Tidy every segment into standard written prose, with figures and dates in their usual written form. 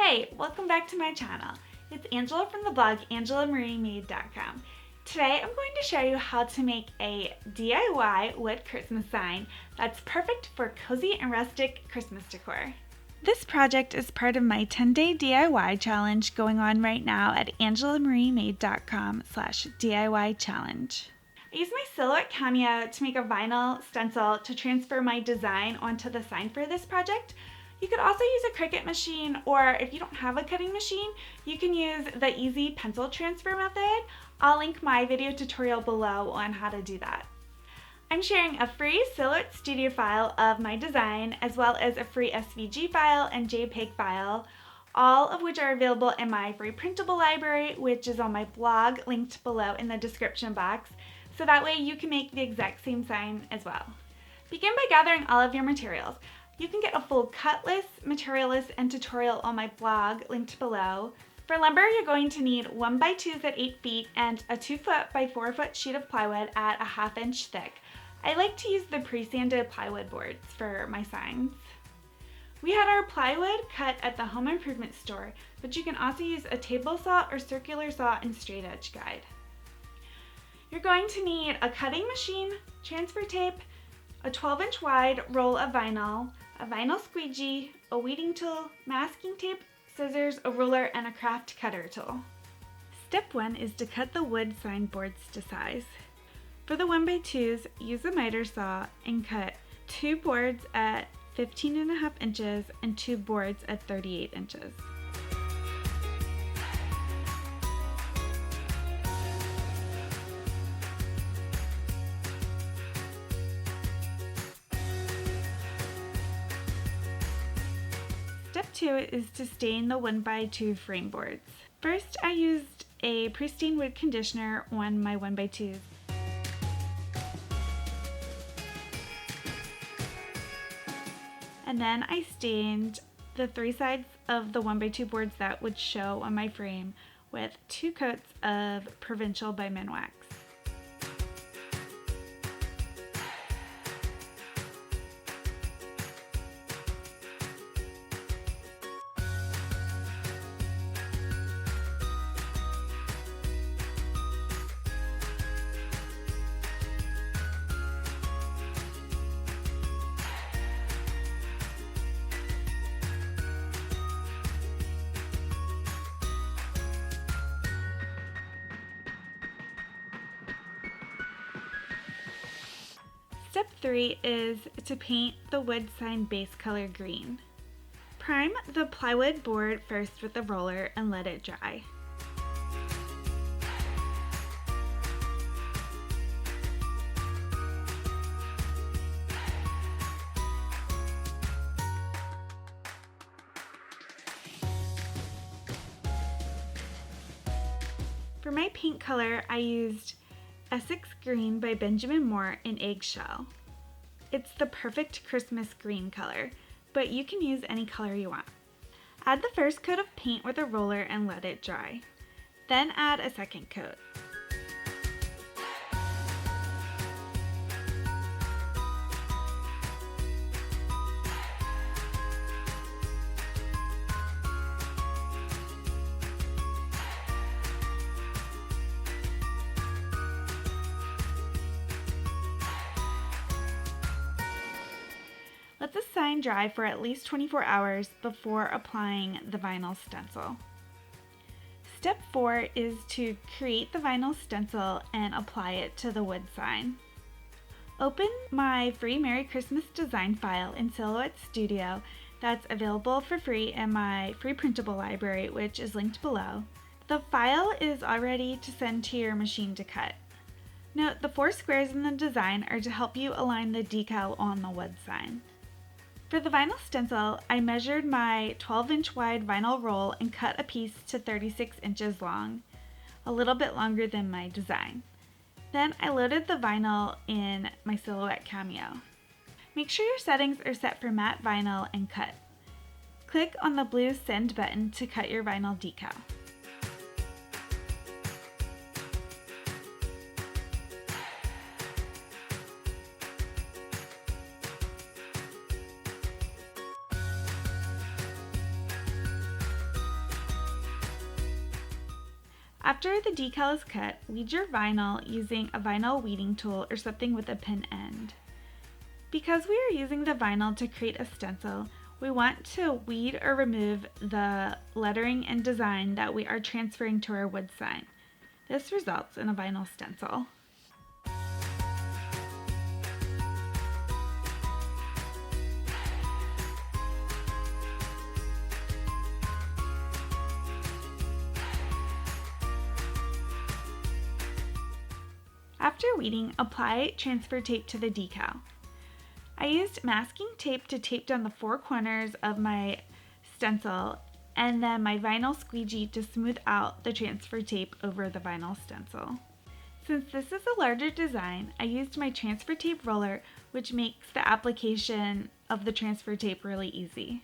Hey, welcome back to my channel. It's Angela from the blog angelamariemade.com. Today I'm going to show you how to make a DIY wood Christmas sign that's perfect for cozy and rustic Christmas decor. This project is part of my 10-day DIY challenge going on right now at angelamariemade.com/DIY challenge. I used my silhouette cameo to make a vinyl stencil to transfer my design onto the sign for this project. You could also use a Cricut machine, or if you don't have a cutting machine, you can use the easy pencil transfer method. I'll link my video tutorial below on how to do that. I'm sharing a free Silhouette Studio file of my design, as well as a free SVG file and JPEG file, all of which are available in my free printable library, which is on my blog, linked below in the description box, so that way you can make the exact same sign as well. Begin by gathering all of your materials. You can get a full cut list, material list, and tutorial on my blog, linked below. For lumber, you're going to need 1x2s at 8 feet and a 2-foot by 4-foot sheet of plywood at a 1/2 inch thick. I like to use the pre-sanded plywood boards for my signs. We had our plywood cut at the home improvement store, but you can also use a table saw or circular saw and straight edge guide. You're going to need a cutting machine, transfer tape, a 12-inch wide roll of vinyl, a vinyl squeegee, a weeding tool, masking tape, scissors, a ruler, and a craft cutter tool. Step 1 is to cut the wood sign boards to size. For the 1x2s, use a miter saw and cut 2 boards at 15.5 inches and 2 boards at 38 inches. Step 2 is to stain the 1x2 frame boards. First, I used a pre-stained wood conditioner on my 1x2s. And then I stained the 3 sides of the 1x2 boards that would show on my frame with 2 coats of Provincial by Minwax. Step 3 is to paint the wood sign base color green. Prime the plywood board first with a roller and let it dry. For my paint color, I used Essex Green by Benjamin Moore in Eggshell. It's the perfect Christmas green color, but you can use any color you want. Add the first coat of paint with a roller and let it dry. Then add a second coat. Let the sign dry for at least 24 hours before applying the vinyl stencil. Step 4 is to create the vinyl stencil and apply it to the wood sign. Open my free Merry Christmas design file in Silhouette Studio that's available for free in my free printable library, which is linked below. The file is all ready to send to your machine to cut. Note, the 4 squares in the design are to help you align the decal on the wood sign. For the vinyl stencil, I measured my 12-inch wide vinyl roll and cut a piece to 36 inches long, a little bit longer than my design. Then I loaded the vinyl in my Silhouette Cameo. Make sure your settings are set for matte vinyl and cut. Click on the blue Send button to cut your vinyl decal. After the decal is cut, weed your vinyl using a vinyl weeding tool or something with a pin end. Because we are using the vinyl to create a stencil, we want to weed or remove the lettering and design that we are transferring to our wood sign. This results in a vinyl stencil. After weeding, apply transfer tape to the decal. I used masking tape to tape down the four corners of my stencil and then my vinyl squeegee to smooth out the transfer tape over the vinyl stencil. Since this is a larger design, I used my transfer tape roller, which makes the application of the transfer tape really easy.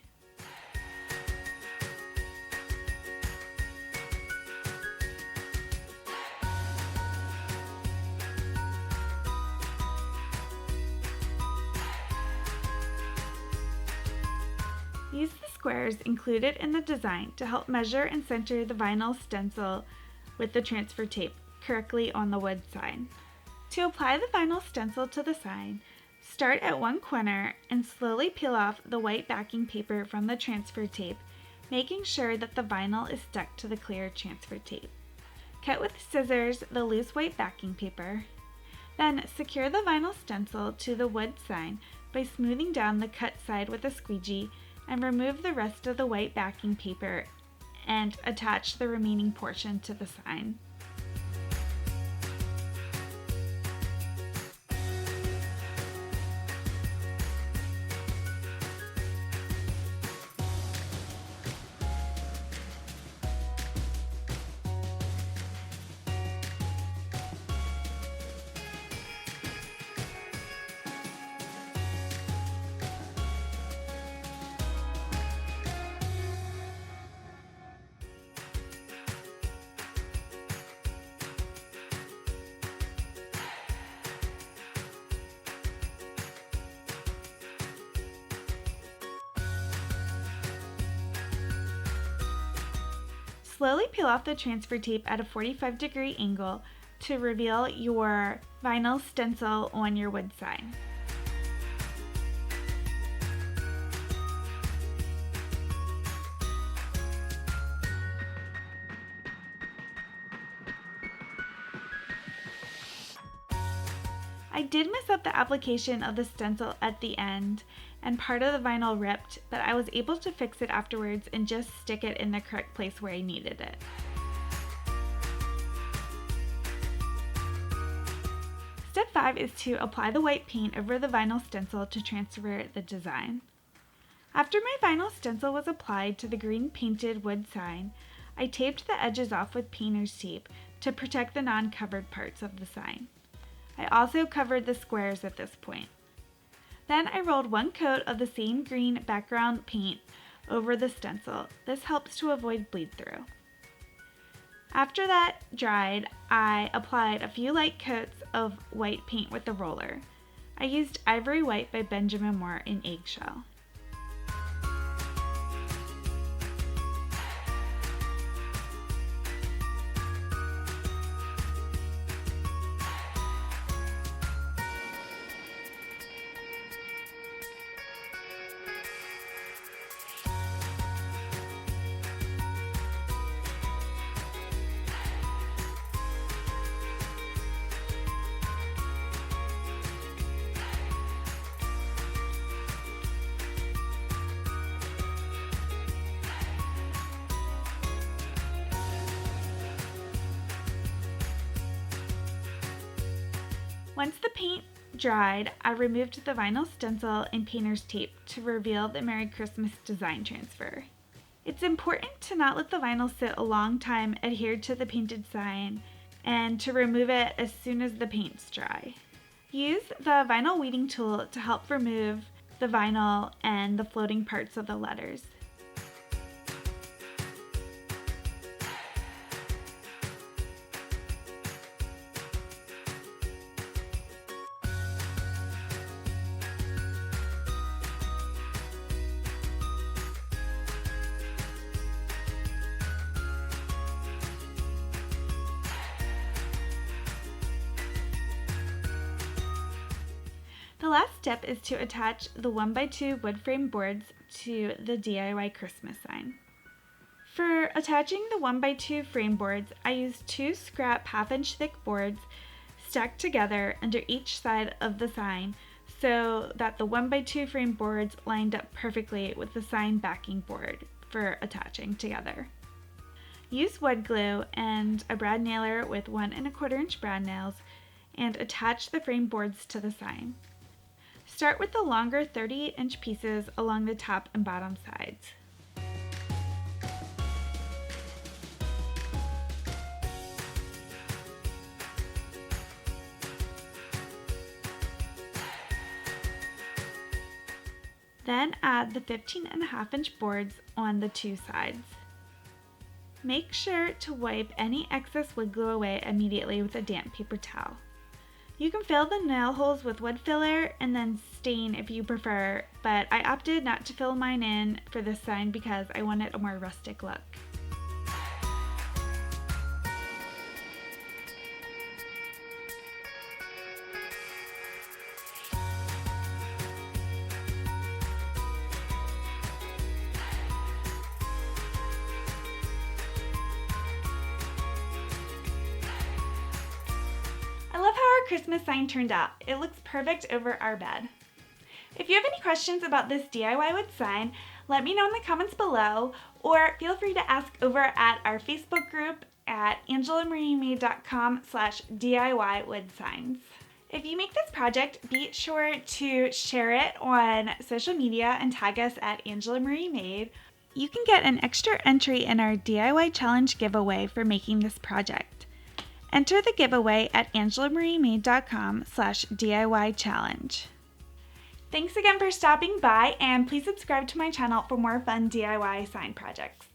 Use the squares included in the design to help measure and center the vinyl stencil with the transfer tape correctly on the wood sign. To apply the vinyl stencil to the sign, start at one corner and slowly peel off the white backing paper from the transfer tape, making sure that the vinyl is stuck to the clear transfer tape. Cut with scissors the loose white backing paper. Then secure the vinyl stencil to the wood sign by smoothing down the cut side with a squeegee and remove the rest of the white backing paper and attach the remaining portion to the sign. Slowly peel off the transfer tape at a 45-degree angle to reveal your vinyl stencil on your wood sign. I did mess up the application of the stencil at the end and part of the vinyl ripped, but I was able to fix it afterwards and just stick it in the correct place where I needed it. Step 5 is to apply the white paint over the vinyl stencil to transfer the design. After my vinyl stencil was applied to the green painted wood sign, I taped the edges off with painter's tape to protect the non-covered parts of the sign. I also covered the squares at this point. Then I rolled one coat of the same green background paint over the stencil. This helps to avoid bleed through. After that dried, I applied a few light coats of white paint with the roller. I used Ivory White by Benjamin Moore in Eggshell. Once the paint dried, I removed the vinyl stencil and painter's tape to reveal the Merry Christmas design transfer. It's important to not let the vinyl sit a long time adhered to the painted sign and to remove it as soon as the paint's dry. Use the vinyl weeding tool to help remove the vinyl and the floating parts of the letters. last step is to attach the 1x2 wood frame boards to the DIY Christmas sign. For attaching the 1x2 frame boards, I used 2 scrap 1/2-inch thick boards stacked together under each side of the sign so that the 1x2 frame boards lined up perfectly with the sign backing board for attaching together. Use wood glue and a brad nailer with 1 1/4-inch brad nails and attach the frame boards to the sign. Start with the longer 38-inch pieces along the top and bottom sides. Then add the 15.5-inch boards on the 2 sides. Make sure to wipe any excess wood glue away immediately with a damp paper towel. You can fill the nail holes with wood filler and then stain if you prefer, but I opted not to fill mine in for this sign because I wanted a more rustic look. I love how our Christmas sign turned out. It looks perfect over our bed. If you have any questions about this DIY wood sign, let me know in the comments below, or feel free to ask over at our Facebook group at angelamariemaid.com/DIY wood signs. If you make this project, be sure to share it on social media and tag us at AngelaMarieMade. You can get an extra entry in our DIY challenge giveaway for making this project. Enter the giveaway at angelamariemaid.com/DIY challenge. Thanks again for stopping by, and please subscribe to my channel for more fun DIY sign projects.